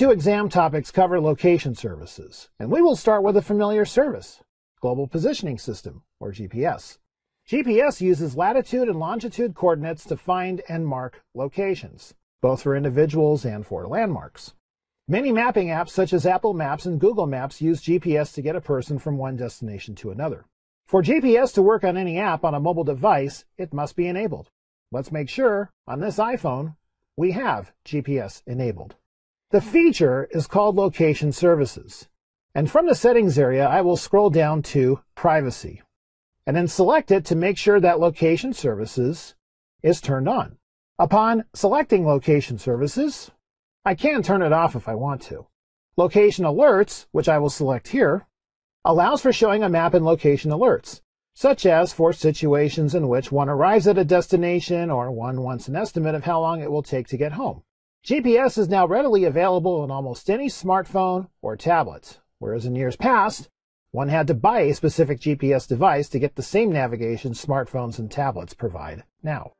two exam topics cover location services, and we will start with a familiar service, Global Positioning System, or GPS. GPS uses latitude and longitude coordinates to find and mark locations, both for individuals and for landmarks. Many mapping apps such as Apple Maps and Google Maps use GPS to get a person from one destination to another. For GPS to work on any app on a mobile device, it must be enabled. Let's make sure, on this iPhone, we have GPS enabled. The feature is called Location Services, and from the Settings area, I will scroll down to Privacy, and then select it to make sure that Location Services is turned on. Upon selecting Location Services, I can turn it off if I want to. Location Alerts, which I will select here, allows for showing a map in location alerts, such as for situations in which one arrives at a destination or one wants an estimate of how long it will take to get home. GPS is now readily available on almost any smartphone or tablet, whereas in years past, one had to buy a specific GPS device to get the same navigation smartphones and tablets provide now.